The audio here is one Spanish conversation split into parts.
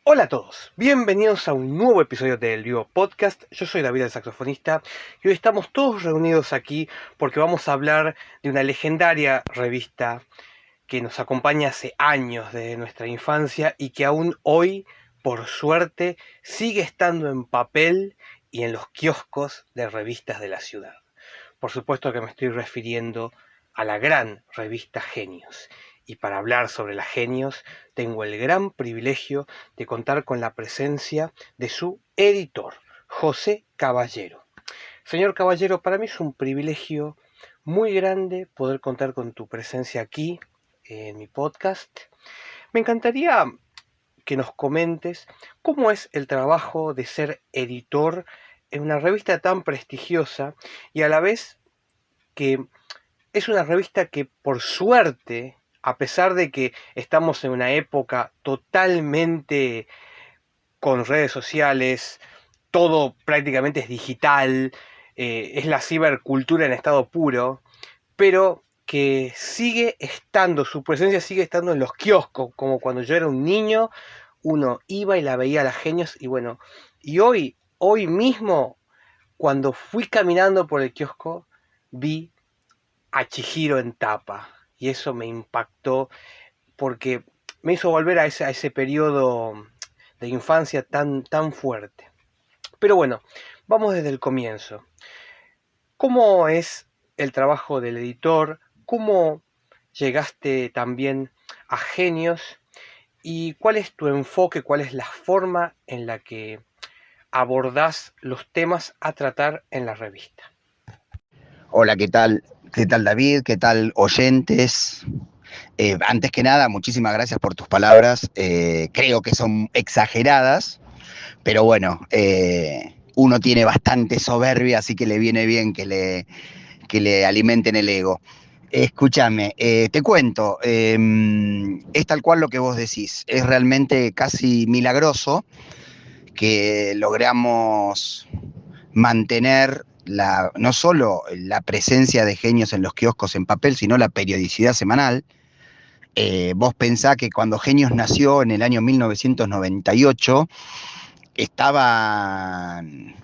Hola a todos, bienvenidos a un nuevo episodio del Vivo Podcast. Yo soy David el saxofonista y hoy estamos todos reunidos aquí porque vamos a hablar de una legendaria revista que nos acompaña hace años desde nuestra infancia y que aún hoy, por suerte, sigue estando en papel y en los kioscos de revistas de la ciudad. Por supuesto que me estoy refiriendo a la gran revista Genios. Y para hablar sobre las Genios, tengo el gran privilegio de contar con la presencia de su editor, José Caballero. Señor Caballero, para mí es un privilegio muy grande poder contar con tu presencia aquí en mi podcast. Me encantaría que nos comentes cómo es el trabajo de ser editor en una revista tan prestigiosa y a la vez que es una revista que por suerte, a pesar de que estamos en una época totalmente con redes sociales, todo prácticamente es digital, es la cibercultura en estado puro, pero que sigue estando, su presencia sigue estando en los kioscos, como cuando yo era un niño, uno iba y la veía a las Genios, y bueno, y hoy mismo, cuando fui caminando por el kiosco, vi a Chihiro en tapa. Y eso me impactó porque me hizo volver a ese periodo de infancia tan fuerte. Pero bueno, vamos desde el comienzo. ¿Cómo es el trabajo del editor? ¿Cómo llegaste también a Genios? ¿Y cuál es tu enfoque? ¿Cuál es la forma en la que abordás los temas a tratar en la revista? Hola, ¿qué tal? ¿Qué tal David? ¿Qué tal oyentes? Antes que nada, muchísimas gracias por tus palabras. Creo que son exageradas, pero bueno, uno tiene bastante soberbia, así que le viene bien que le alimenten el ego. Escúchame, te cuento, es tal cual lo que vos decís, es realmente casi milagroso que logramos mantener no solo la presencia de Genios en los kioscos en papel, sino la periodicidad semanal. Vos pensás que cuando Genios nació en el año 1998, estaban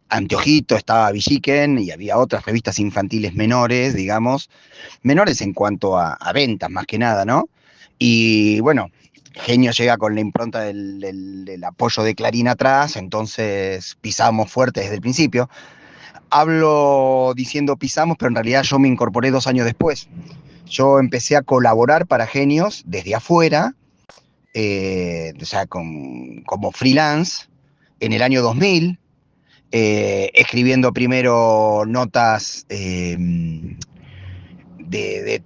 Anteojito, estaba Villiquen y había otras revistas infantiles menores, digamos, menores en cuanto a ventas más que nada, ¿no? Y bueno, Genio llega con la impronta del apoyo de Clarín atrás, entonces pisamos fuerte desde el principio. Hablo diciendo pisamos, pero en realidad yo me incorporé 2 años después. Yo empecé a colaborar para Genios desde afuera, o sea, como freelance, en el año 2000, escribiendo primero notas de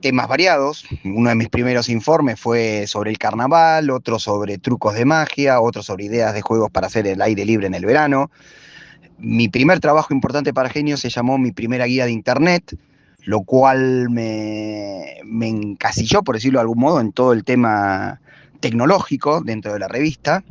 temas variados. Uno de mis primeros informes fue sobre el carnaval, otro sobre trucos de magia, otro sobre ideas de juegos para hacer el aire libre en el verano. Mi primer trabajo importante para Genio se llamó Mi primera guía de internet, lo cual me encasilló, por decirlo de algún modo, en todo el tema tecnológico dentro de la revista.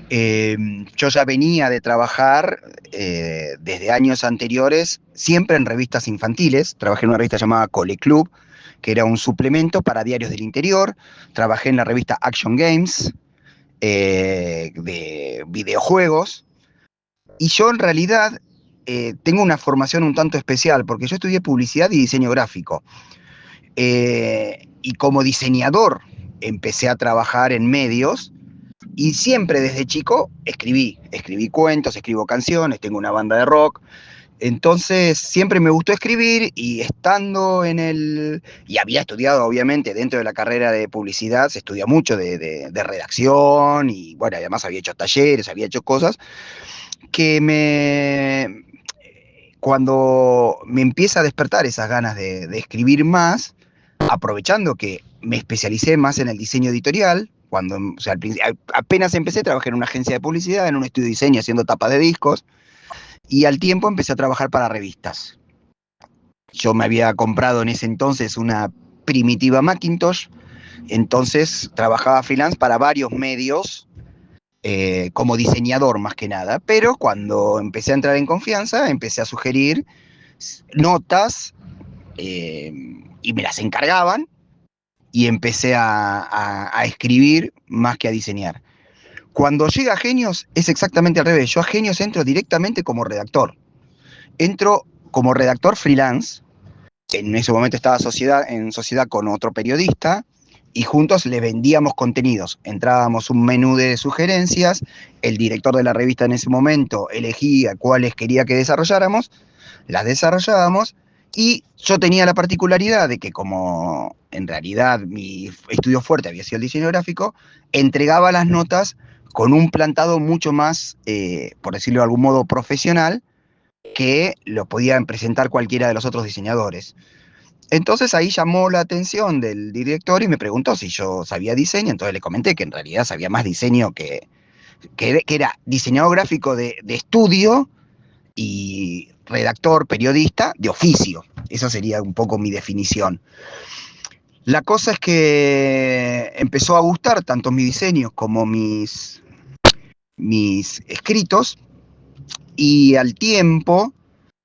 Yo ya venía de trabajar desde años anteriores, siempre en revistas infantiles. Trabajé en una revista llamada Cole Club, que era un suplemento para diarios del interior. Trabajé en la revista Action Games, de videojuegos. Y yo en realidad tengo una formación un tanto especial, porque yo estudié publicidad y diseño gráfico. Y como diseñador empecé a trabajar en medios y siempre desde chico escribí cuentos, escribo canciones, tengo una banda de rock. Entonces siempre me gustó escribir y estando y había estudiado obviamente dentro de la carrera de publicidad, se estudia mucho de redacción y bueno, además había hecho talleres, había hecho cosas que cuando me empieza a despertar esas ganas de escribir más, aprovechando que me especialicé más en el diseño editorial, o sea, apenas empecé, trabajé en una agencia de publicidad, en un estudio de diseño haciendo tapas de discos, y al tiempo empecé a trabajar para revistas. Yo me había comprado en ese entonces una primitiva Macintosh, entonces trabajaba freelance para varios medios, como diseñador más que nada, pero cuando empecé a entrar en confianza, empecé a sugerir notas, eh, y me las encargaban y empecé a escribir más que a diseñar. Cuando llega a Genios es exactamente al revés. Yo a Genios entro directamente como redactor. Entro como redactor freelance. En ese momento estaba en sociedad con otro periodista y juntos le vendíamos contenidos. Entrábamos un menú de sugerencias, el director de la revista en ese momento elegía cuáles quería que desarrolláramos, las desarrollábamos y yo tenía la particularidad de que como en realidad mi estudio fuerte había sido el diseño gráfico, entregaba las notas con un plantado mucho más, por decirlo de algún modo, profesional, que lo podían presentar cualquiera de los otros diseñadores. Entonces ahí llamó la atención del director y me preguntó si yo sabía diseño, entonces le comenté que en realidad sabía más diseño que era diseñador gráfico de estudio y redactor, periodista de oficio. Esa sería un poco mi definición. La cosa es que empezó a gustar tanto mis diseños como mis escritos y al tiempo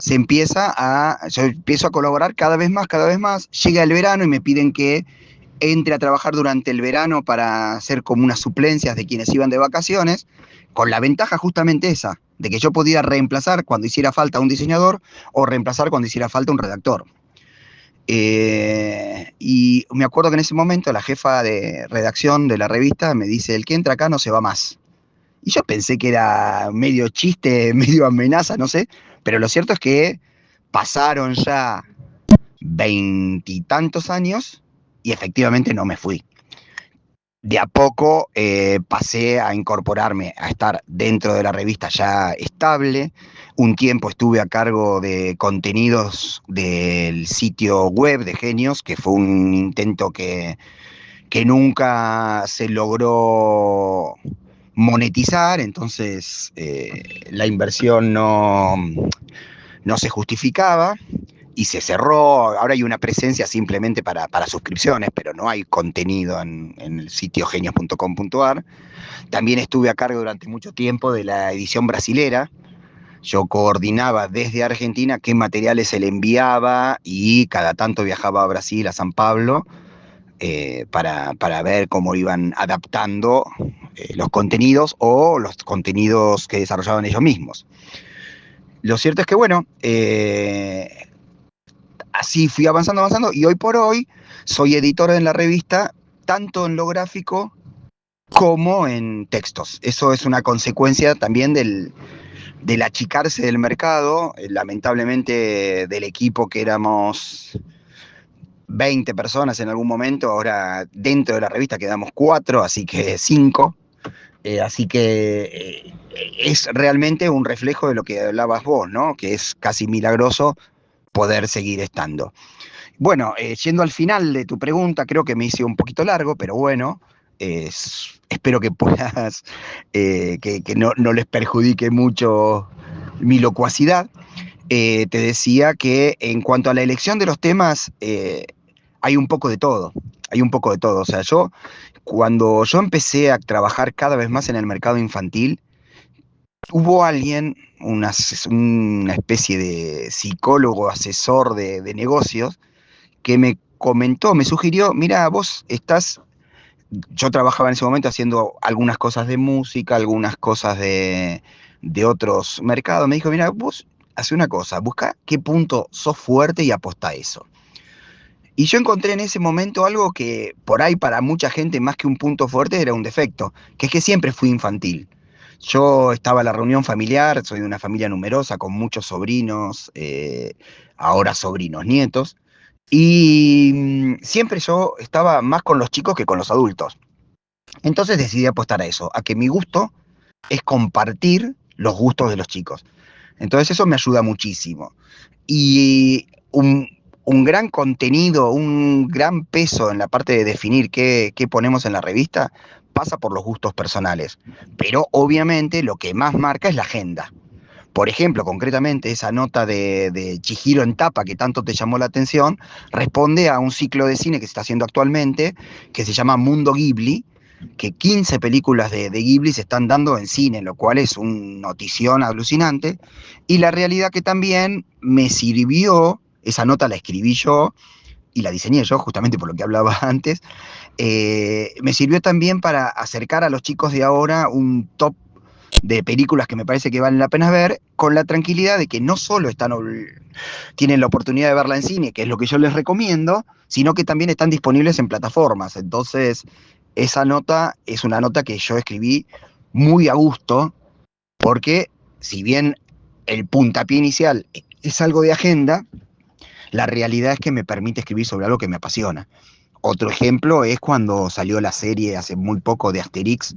yo empiezo a colaborar cada vez más, llega el verano y me piden que entre a trabajar durante el verano para hacer como unas suplencias de quienes iban de vacaciones, con la ventaja justamente esa, de que yo podía reemplazar cuando hiciera falta un diseñador o reemplazar cuando hiciera falta un redactor. Y me acuerdo que en ese momento la jefa de redacción de la revista me dice, el que entra acá no se va más. Y yo pensé que era medio chiste, medio amenaza, no sé, pero lo cierto es que pasaron ya veintitantos años y efectivamente no me fui. De a poco pasé a incorporarme, a estar dentro de la revista ya estable. Un tiempo estuve a cargo de contenidos del sitio web de Genios, que fue un intento que nunca se logró monetizar, entonces la inversión no se justificaba y se cerró. Ahora hay una presencia simplemente para suscripciones, pero no hay contenido en el sitio genios.com.ar. También estuve a cargo durante mucho tiempo de la edición brasilera. Yo coordinaba desde Argentina qué materiales se le enviaba y cada tanto viajaba a Brasil, a San Pablo, para ver cómo iban adaptando los contenidos o los contenidos que desarrollaban ellos mismos. Lo cierto es que, bueno, así fui avanzando y hoy por hoy soy editor en la revista, tanto en lo gráfico como en textos. Eso es una consecuencia también del achicarse del mercado, lamentablemente del equipo que éramos 20 personas en algún momento, ahora dentro de la revista quedamos 4, así que 5. Así que es realmente un reflejo de lo que hablabas vos, ¿no? Que es casi milagroso poder seguir estando. Bueno, yendo al final de tu pregunta, creo que me hice un poquito largo, pero bueno, espero que puedas, que no les perjudique mucho mi locuacidad. Te decía que en cuanto a la elección de los temas, hay un poco de todo, hay un poco de todo. O sea, cuando yo empecé a trabajar cada vez más en el mercado infantil, hubo alguien, una especie de psicólogo, asesor de negocios, que me comentó, me sugirió, mira, yo trabajaba en ese momento haciendo algunas cosas de música, algunas cosas de otros mercados, me dijo, mira, vos hace una cosa, busca qué punto sos fuerte y apostá a eso. Y yo encontré en ese momento algo que por ahí para mucha gente más que un punto fuerte era un defecto, que es que siempre fui infantil. Yo estaba en la reunión familiar, soy de una familia numerosa con muchos sobrinos, ahora sobrinos nietos, y siempre yo estaba más con los chicos que con los adultos. Entonces decidí apostar a eso, a que mi gusto es compartir los gustos de los chicos. Entonces eso me ayuda muchísimo. Y un gran contenido, un gran peso en la parte de definir qué ponemos en la revista pasa por los gustos personales. Pero obviamente lo que más marca es la agenda. Por ejemplo, concretamente esa nota de Chihiro en tapa que tanto te llamó la atención, responde a un ciclo de cine que se está haciendo actualmente, que se llama Mundo Ghibli, que 15 películas de Ghibli se están dando en cine, lo cual es una notición alucinante. Y la realidad que también me sirvió, esa nota la escribí yo, y la diseñé yo justamente por lo que hablaba antes, me sirvió también para acercar a los chicos de ahora un top de películas que me parece que valen la pena ver, con la tranquilidad de que no solo tienen la oportunidad de verla en cine, que es lo que yo les recomiendo, sino que también están disponibles en plataformas. Entonces, esa nota es una nota que yo escribí muy a gusto, porque si bien el puntapié inicial es algo de agenda, la realidad es que me permite escribir sobre algo que me apasiona. Otro ejemplo es cuando salió la serie hace muy poco de Asterix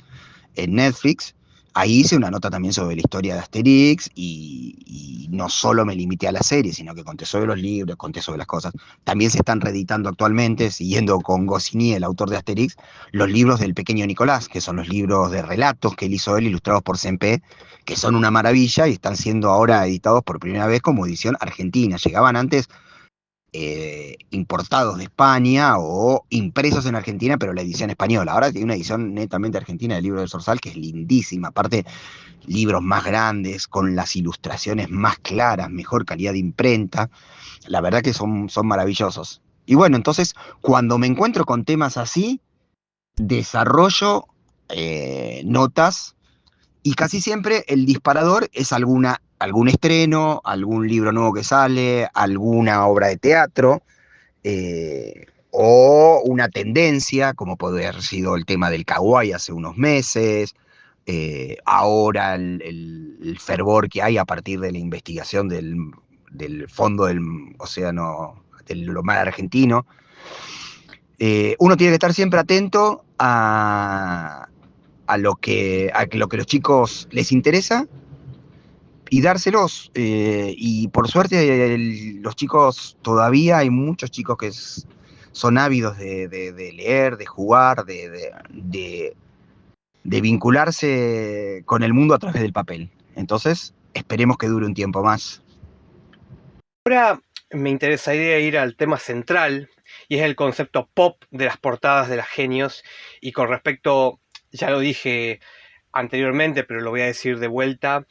en Netflix. Ahí hice una nota también sobre la historia de Asterix y no solo me limité a la serie, sino que conté sobre los libros, conté sobre las cosas. También se están reeditando actualmente, siguiendo con Goscinny, el autor de Asterix, los libros del pequeño Nicolás, que son los libros de relatos que él hizo él, ilustrados por Sempé, que son una maravilla y están siendo ahora editados por primera vez como edición argentina. Llegaban antes importados de España o impresos en Argentina, pero la edición española. Ahora tiene una edición netamente argentina del libro del Zorzal, que es lindísima. Aparte, libros más grandes, con las ilustraciones más claras, mejor calidad de imprenta. La verdad que son maravillosos. Y bueno, entonces, cuando me encuentro con temas así, desarrollo notas y casi siempre el disparador es algún estreno, algún libro nuevo que sale, alguna obra de teatro, o una tendencia, como puede haber sido el tema del kawaii hace unos meses, ahora el fervor que hay a partir de la investigación del fondo del océano, del mar argentino. Uno tiene que estar siempre atento a lo que los chicos les interesa y dárselos. Y por suerte los chicos, todavía hay muchos chicos que son ávidos de leer, de jugar, de vincularse con el mundo a través del papel. Entonces, esperemos que dure un tiempo más. Ahora me interesaría ir al tema central, y es el concepto pop de las portadas de las genios. Y con respecto, ya lo dije anteriormente, pero lo voy a decir de vuelta,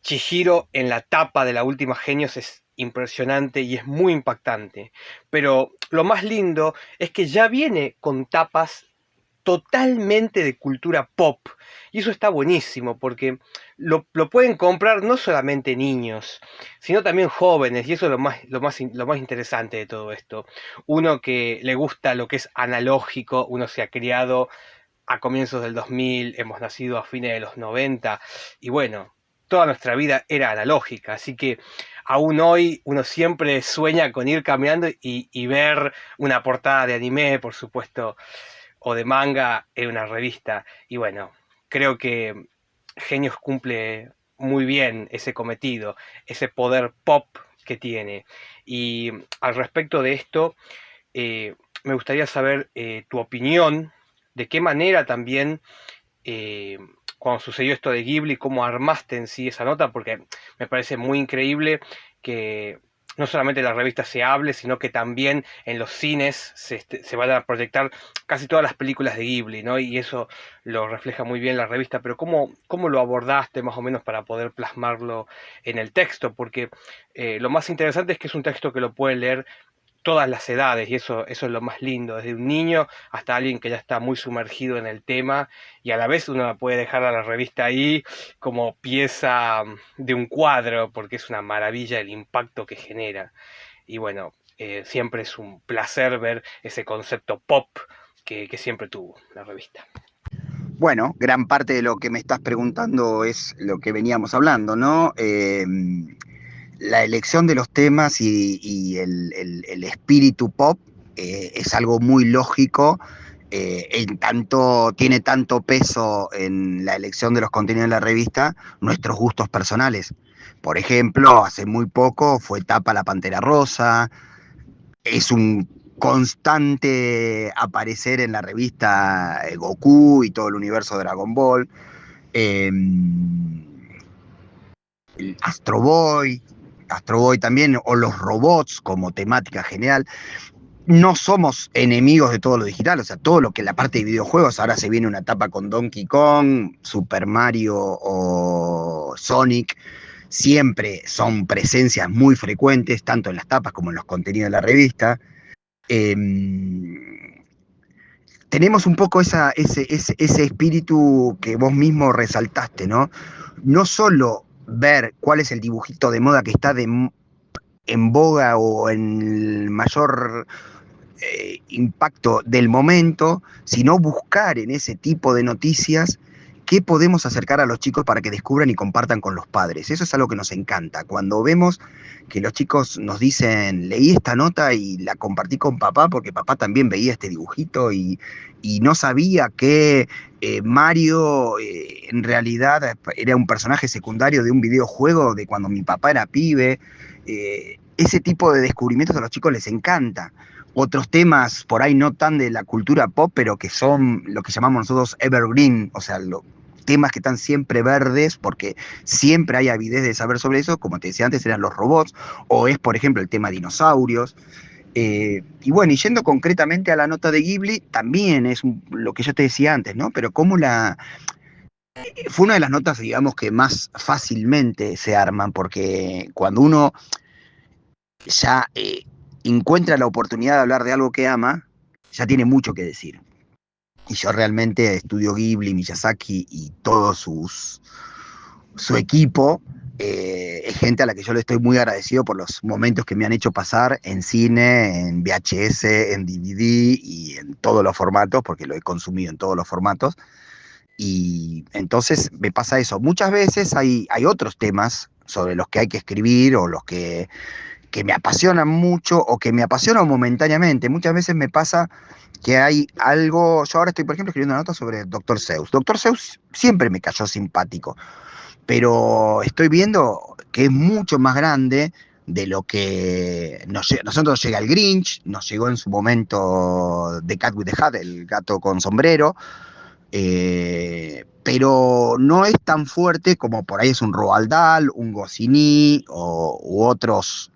Chihiro en la tapa de la última Genios es impresionante y es muy impactante. Pero lo más lindo es que ya viene con tapas totalmente de cultura pop. Y eso está buenísimo porque lo pueden comprar no solamente niños, sino también jóvenes. Y eso es lo más interesante de todo esto. Uno que le gusta lo que es analógico, uno se ha criado a comienzos del 2000, hemos nacido a fines de los 90 y bueno, toda nuestra vida era analógica, así que aún hoy uno siempre sueña con ir caminando y ver una portada de anime, por supuesto, o de manga en una revista. Y bueno, creo que Genios cumple muy bien ese cometido, ese poder pop que tiene. Y al respecto de esto, me gustaría saber tu opinión, de qué manera también, eh, cuando sucedió esto de Ghibli, cómo armaste en sí esa nota, porque me parece muy increíble que no solamente en la revista se hable, sino que también en los cines se van a proyectar casi todas las películas de Ghibli, ¿no? Y eso lo refleja muy bien la revista, pero ¿cómo lo abordaste más o menos para poder plasmarlo en el texto? Porque lo más interesante es que es un texto que lo pueden leer todas las edades, y eso es lo más lindo, desde un niño hasta alguien que ya está muy sumergido en el tema, y a la vez uno la puede dejar a la revista ahí como pieza de un cuadro, porque es una maravilla el impacto que genera. Y bueno, siempre es un placer ver ese concepto pop que siempre tuvo la revista. Bueno, gran parte de lo que me estás preguntando es lo que veníamos hablando, ¿no? La elección de los temas y el espíritu pop es algo muy lógico, tiene tanto peso en la elección de los contenidos de la revista nuestros gustos personales. Por ejemplo, hace muy poco fue tapa La Pantera Rosa, es un constante aparecer en la revista Goku y todo el universo de Dragon Ball. Eh, Astro Boy también, o los robots como temática general. No somos enemigos de todo lo digital, o sea, todo lo que la parte de videojuegos, ahora se viene una etapa con Donkey Kong, Super Mario o Sonic, siempre son presencias muy frecuentes, tanto en las tapas como en los contenidos de la revista. tenemos un poco ese espíritu que vos mismo resaltaste, ¿no? No solo ver cuál es el dibujito de moda que está en boga o en el mayor impacto del momento, sino buscar en ese tipo de noticias qué podemos acercar a los chicos para que descubran y compartan con los padres. Eso es algo que nos encanta. Cuando vemos que los chicos nos dicen, leí esta nota y la compartí con papá porque papá también veía este dibujito y no sabía que Mario en realidad era un personaje secundario de un videojuego de cuando mi papá era pibe. Ese tipo de descubrimientos a los chicos les encanta. Otros temas por ahí no tan de la cultura pop, pero que son lo que llamamos nosotros evergreen, o sea, temas que están siempre verdes porque siempre hay avidez de saber sobre eso, como te decía antes, eran los robots, o es, por ejemplo, el tema dinosaurios. Y bueno, y yendo concretamente a la nota de Ghibli, también es lo que yo te decía antes, ¿no? Pero cómo fue una de las notas, digamos, que más fácilmente se arman, porque cuando uno ya encuentra la oportunidad de hablar de algo que ama, ya tiene mucho que decir. Y yo realmente estudio Ghibli, Miyazaki y todo su equipo. Es gente a la que yo le estoy muy agradecido por los momentos que me han hecho pasar en cine, en VHS, en DVD y en todos los formatos, porque lo he consumido en todos los formatos. Y entonces me pasa eso. Muchas veces hay otros temas sobre los que hay que escribir o los que me apasionan mucho o que me apasionan momentáneamente. Muchas veces me pasa que hay algo, yo ahora estoy, por ejemplo, escribiendo una nota sobre Doctor Seuss. Doctor Seuss siempre me cayó simpático, pero estoy viendo que es mucho más grande de lo que nosotros nos llega el Grinch, nos llegó en su momento The Cat with the Hat, el gato con sombrero, pero no es tan fuerte como por ahí es un Roald Dahl, un Goscinny u otros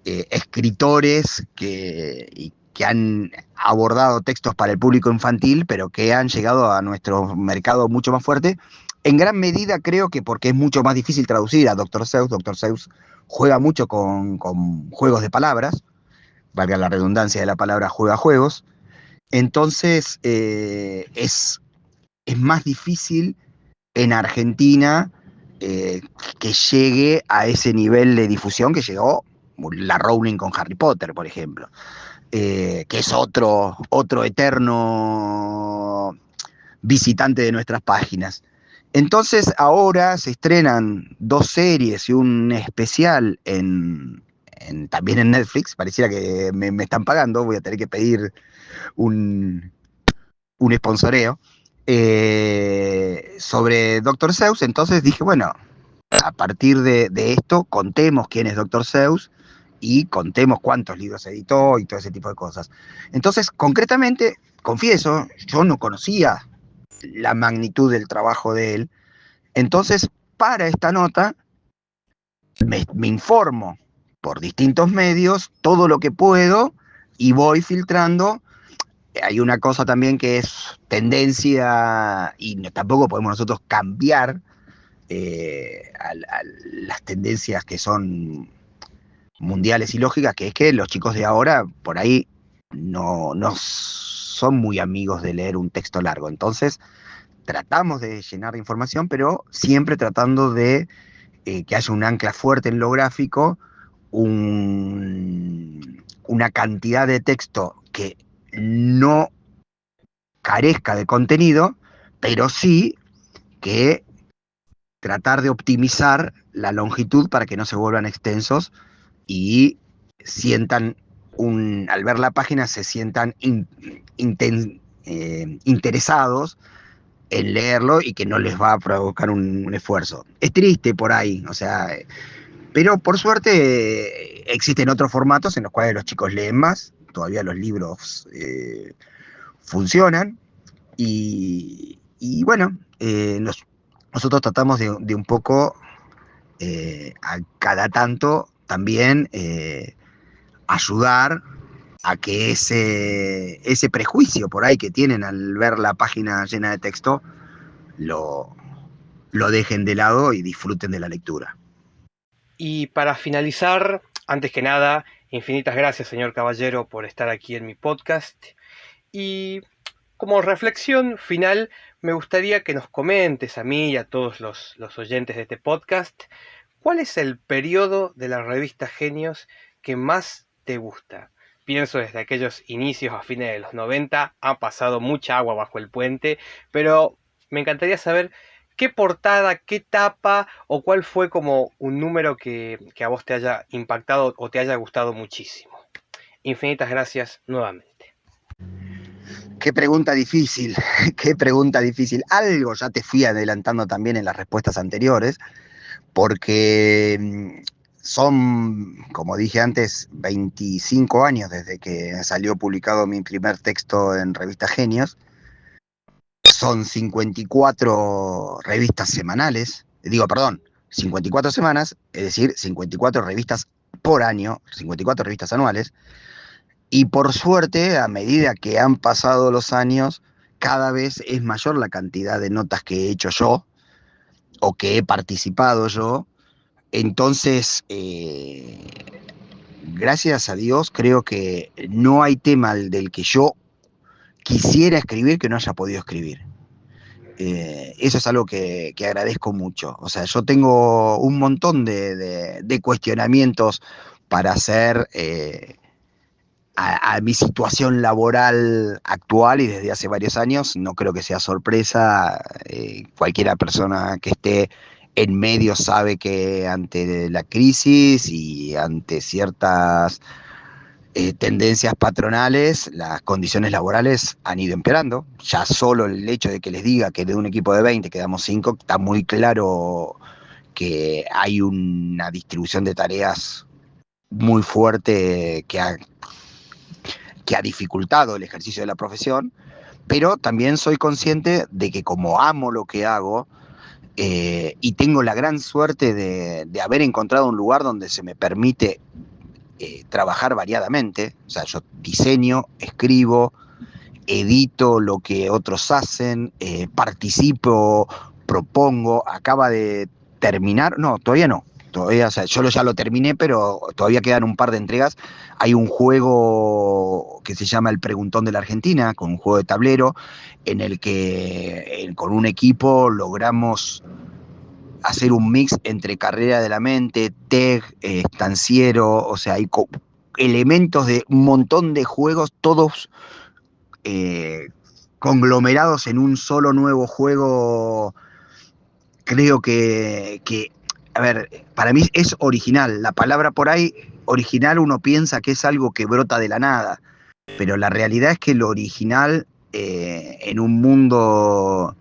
escritores que han abordado textos para el público infantil, pero que han llegado a nuestro mercado mucho más fuerte. En gran medida creo que porque es mucho más difícil traducir a Doctor Seuss. Doctor Seuss juega mucho con juegos de palabras, valga la redundancia de la palabra juega juegos. Entonces es más difícil en Argentina que llegue a ese nivel de difusión que llegó la Rowling con Harry Potter, por ejemplo, que es otro eterno visitante de nuestras páginas. Entonces ahora se estrenan 2 series y un especial también en Netflix. Pareciera que me están pagando, voy a tener que pedir un, un sponsoreo, sobre Doctor Seuss. Entonces dije, bueno, a partir de esto contemos quién es Doctor Seuss y contemos cuántos libros editó y todo ese tipo de cosas. Entonces, concretamente, confieso, yo no conocía la magnitud del trabajo de él. Entonces, para esta nota, me informo por distintos medios todo lo que puedo y voy filtrando. Hay una cosa también que es tendencia y tampoco podemos nosotros cambiar a las tendencias que son mundiales y lógicas, que es que los chicos de ahora por ahí no son muy amigos de leer un texto largo. Entonces tratamos de llenar de información, pero siempre tratando de que haya un ancla fuerte en lo gráfico, una cantidad de texto que no carezca de contenido, pero sí que tratar de optimizar la longitud para que no se vuelvan extensos y sientan al ver la página se sientan interesados en leerlo y que no les va a provocar un esfuerzo. Es triste por ahí, o sea, pero por suerte existen otros formatos en los cuales los chicos leen más, todavía los libros funcionan. Y bueno, nosotros tratamos de un poco a cada tanto también ayudar a que ese prejuicio por ahí que tienen al ver la página llena de texto lo, lo dejen de lado y disfruten de la lectura. Y para finalizar, antes que nada, Infinitas gracias, señor Caballero, por estar aquí en mi podcast. Y como reflexión final, me gustaría que nos comentes a mí y a todos los oyentes de este podcast, ¿cuál es el periodo de la revista Genios que más te gusta? Pienso desde aquellos inicios a fines de los 90, ha pasado mucha agua bajo el puente, pero me encantaría saber qué portada, qué tapa o cuál fue como un número que a vos te haya impactado o te haya gustado muchísimo. Infinitas gracias nuevamente. Qué pregunta difícil, qué pregunta difícil. Algo ya te fui adelantando también en las respuestas anteriores, porque son, como dije antes, 25 años desde que salió publicado mi primer texto en Revista Genios. Son 54 revistas semanales, digo, perdón, 54 semanas, es decir, 54 revistas por año, 54 revistas anuales. Y por suerte, a medida que han pasado los años, cada vez es mayor la cantidad de notas que he hecho yo o que he participado yo. Entonces, gracias a Dios, creo que no hay tema del que yo quisiera escribir que no haya podido escribir. Eso es algo que agradezco mucho. O sea, yo tengo un montón de cuestionamientos para hacer a mi situación laboral actual y desde hace varios años. No creo que sea sorpresa. Cualquiera persona que esté en medio sabe que ante la crisis y ante ciertas tendencias patronales, las condiciones laborales han ido empeorando. Ya solo el hecho de que les diga que de un equipo de 20 quedamos 5, está muy claro que hay una distribución de tareas muy fuerte que ha dificultado el ejercicio de la profesión, pero también soy consciente de que como amo lo que hago, y tengo la gran suerte de haber encontrado un lugar donde se me permite trabajar variadamente. O sea, yo diseño, escribo, edito lo que otros hacen, participo, propongo. Acaba de terminar, no, todavía no. Todavía, o sea, yo ya lo terminé, pero todavía quedan un par de entregas. Hay un juego que se llama El Preguntón de la Argentina, con un juego de tablero, en el que con un equipo logramos hacer un mix entre carrera de la mente, tech, estanciero. O sea, hay elementos de un montón de juegos, todos eh, conglomerados en un solo nuevo juego. Creo a ver, para mí es original. La palabra por ahí, original, uno piensa que es algo que brota de la nada, pero la realidad es que lo original, en un mundo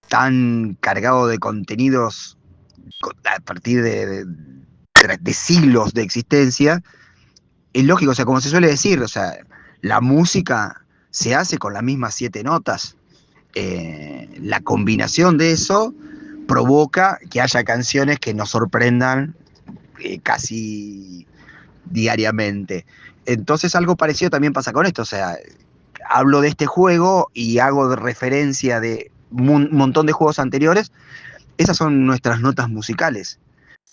tan cargado de contenidos a partir de siglos de existencia, es lógico. O sea, como se suele decir, o sea, la música se hace con las mismas 7 notas. La combinación de eso provoca que haya canciones que nos sorprendan casi diariamente. Entonces algo parecido también pasa con esto. O sea, hablo de este juego y hago de referencia de un montón de juegos anteriores. Esas son nuestras notas musicales.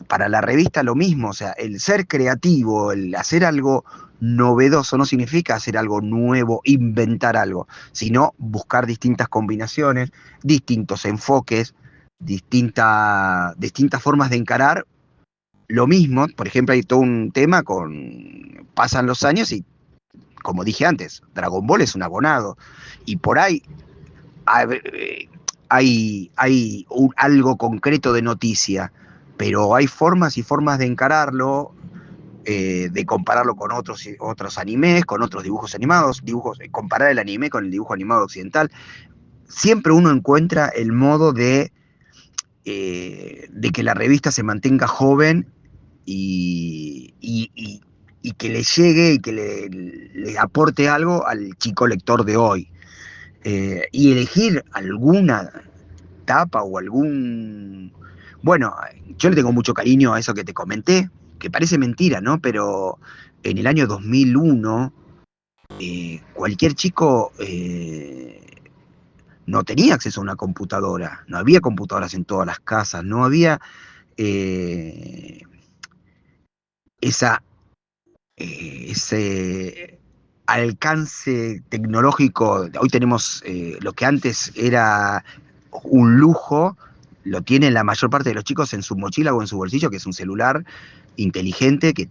Para la revista lo mismo. O sea, el ser creativo, el hacer algo novedoso no significa hacer algo nuevo, inventar algo, sino buscar distintas combinaciones, distintos enfoques, distintas formas de encarar lo mismo. Por ejemplo, hay todo un tema con... Pasan los años y, como dije antes, Dragon Ball es un abonado. Y por ahí hay algo concreto de noticia, pero hay formas y formas de encararlo, de compararlo con otros animes, con otros dibujos animados, comparar el anime con el dibujo animado occidental. Siempre uno encuentra el modo de que la revista se mantenga joven y que le llegue y que le aporte algo al chico lector de hoy. Y elegir alguna tapa o algún... Bueno, yo le tengo mucho cariño a eso que te comenté, que parece mentira, ¿no? Pero en el año 2001, cualquier chico no tenía acceso a una computadora. No había computadoras en todas las casas, no había... eh, esa, ese alcance tecnológico. Hoy tenemos lo que antes era un lujo, lo tienen la mayor parte de los chicos en su mochila o en su bolsillo, que es un celular inteligente que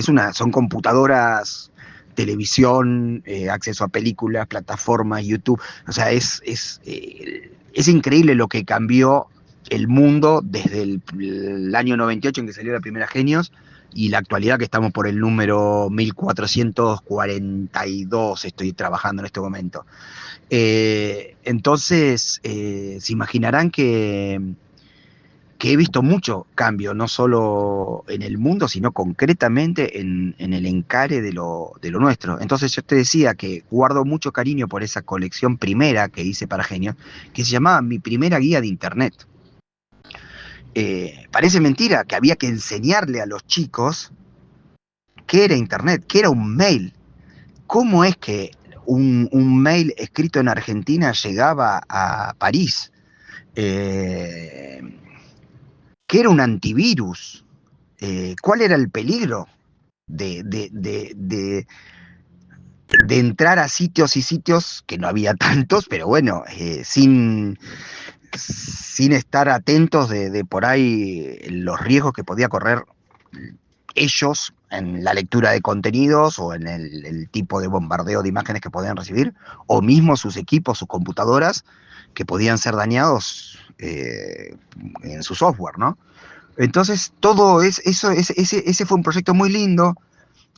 son computadoras, televisión, acceso a películas, plataformas, YouTube. O sea, es increíble lo que cambió el mundo desde el año 98 en que salió la primera Genios y la actualidad que estamos por el número 1442, estoy trabajando en este momento. Entonces, se imaginarán que he visto mucho cambio, no solo en el mundo, sino concretamente en el encare de lo nuestro. Entonces yo te decía que guardo mucho cariño por esa colección primera que hice para Genios, que se llamaba Mi Primera Guía de Internet. Parece mentira que había que enseñarle a los chicos qué era Internet, qué era un mail, cómo es que un mail escrito en Argentina llegaba a París, qué era un antivirus, cuál era el peligro de, de, de, de, de entrar a sitios y sitios que no había tantos, pero bueno, sin estar atentos de por ahí los riesgos que podía correr ellos en la lectura de contenidos o en el tipo de bombardeo de imágenes que podían recibir, o mismo sus equipos, sus computadoras, que podían ser dañados en su software, ¿no? Entonces, ese fue un proyecto muy lindo,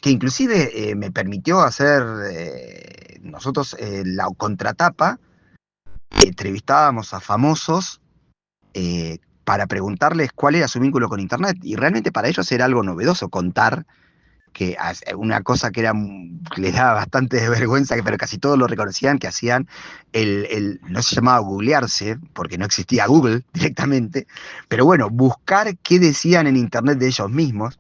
que inclusive me permitió hacer nosotros la contratapa. Entrevistábamos a famosos para preguntarles cuál era su vínculo con Internet, y realmente para ellos era algo novedoso contar que una cosa que les daba bastante vergüenza, pero casi todos lo reconocían, que hacían no se llamaba googlearse, porque no existía Google directamente, pero bueno, buscar qué decían en Internet de ellos mismos.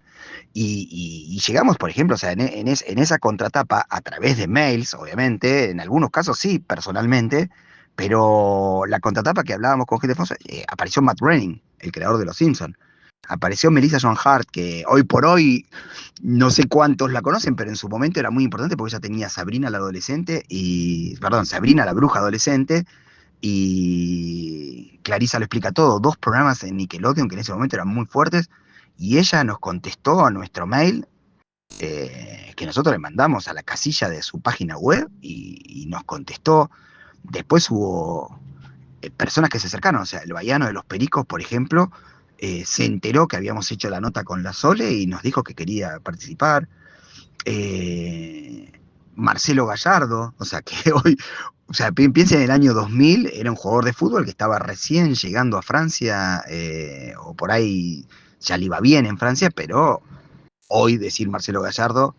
Y llegamos, por ejemplo, o sea, en esa contratapa, a través de mails, obviamente, en algunos casos sí, personalmente, pero la contratapa que hablábamos con gente famosa, apareció Matt Groening, el creador de Los Simpsons. Apareció Melissa Joan Hart, que hoy por hoy no sé cuántos la conocen, pero en su momento era muy importante porque ella tenía Sabrina la adolescente Sabrina la bruja adolescente y Clarissa lo explica todo, dos programas en Nickelodeon que en ese momento eran muy fuertes, y ella nos contestó a nuestro mail que nosotros le mandamos a la casilla de su página web y nos contestó. Después hubo personas que se acercaron, o sea, el Baiano de los Pericos, por ejemplo, se enteró que habíamos hecho la nota con la Sole y nos dijo que quería participar. Marcelo Gallardo, o sea, que hoy, o sea, piensa en el año 2000, era un jugador de fútbol que estaba recién llegando a Francia, o por ahí ya le iba bien en Francia, pero hoy decir Marcelo Gallardo,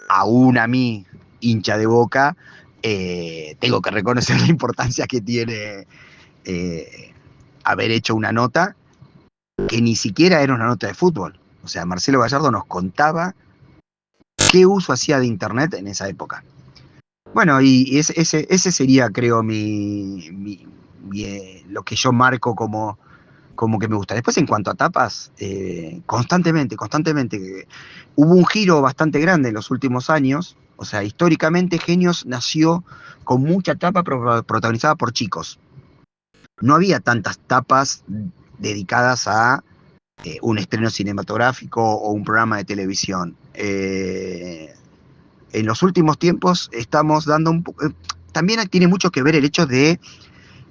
aún a mí, hincha de Boca, tengo que reconocer la importancia que tiene haber hecho una nota que ni siquiera era una nota de fútbol. O sea, Marcelo Gallardo nos contaba qué uso hacía de Internet en esa época. Bueno, y ese sería, creo, lo que yo marco como que me gusta. Después, en cuanto a tapas, constantemente, hubo un giro bastante grande en los últimos años. O sea, históricamente Genios nació con mucha tapa protagonizada por chicos. No había tantas tapas dedicadas a un estreno cinematográfico o un programa de televisión. En los últimos tiempos estamos dando también tiene mucho que ver el hecho de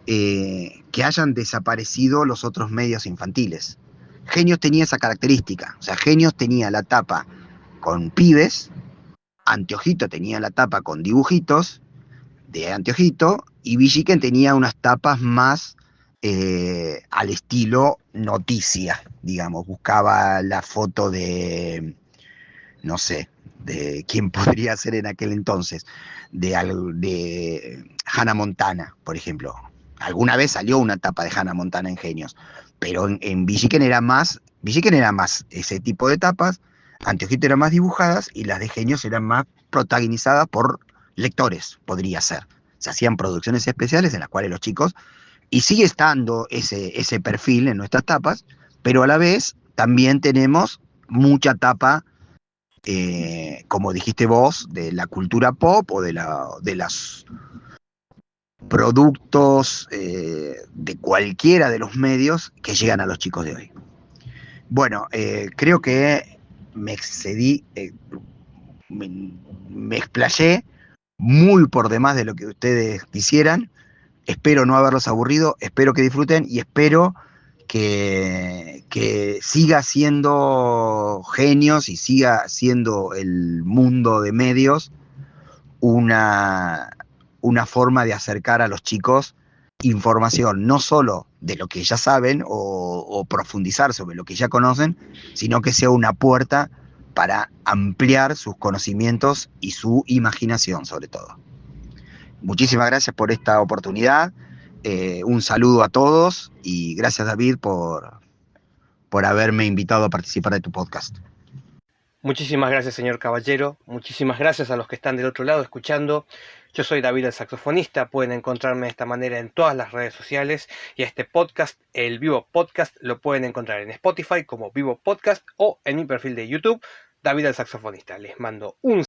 que hayan desaparecido los otros medios infantiles. Genios tenía esa característica, o sea, Genios tenía la tapa con pibes, Anteojito tenía la tapa con dibujitos de Anteojito, y Villiquen tenía unas tapas más al estilo noticia, digamos, buscaba la foto de, no sé, de quién podría ser en aquel entonces, de Hannah Montana, por ejemplo. Alguna vez salió una tapa de Hannah Montana en Genios, pero en Villiquen era más ese tipo de tapas, Anteojito eran más dibujadas y las de Genios eran más protagonizadas por lectores, podría ser. Se hacían producciones especiales en las cuales los chicos, y sigue estando ese perfil en nuestras tapas, pero a la vez también tenemos mucha tapa, como dijiste vos, de la cultura pop o de los productos de cualquiera de los medios que llegan a los chicos de hoy. Bueno, creo que me excedí, me explayé muy por demás de lo que ustedes quisieran. Espero no haberlos aburrido, espero que disfruten y espero que siga siendo Genios y siga siendo el mundo de medios una, una forma de acercar a los chicos información, no solo de lo que ya saben o profundizar sobre lo que ya conocen, sino que sea una puerta para ampliar sus conocimientos y su imaginación, sobre todo. Muchísimas gracias por esta oportunidad. Un saludo a todos y gracias, David, por haberme invitado a participar de tu podcast. Muchísimas gracias, señor Caballero. Muchísimas gracias a los que están del otro lado escuchando. Yo soy David el saxofonista. Pueden encontrarme de esta manera en todas las redes sociales. Y a este podcast, el Vivo Podcast, lo pueden encontrar en Spotify como Vivo Podcast o en mi perfil de YouTube, David el saxofonista. Les mando un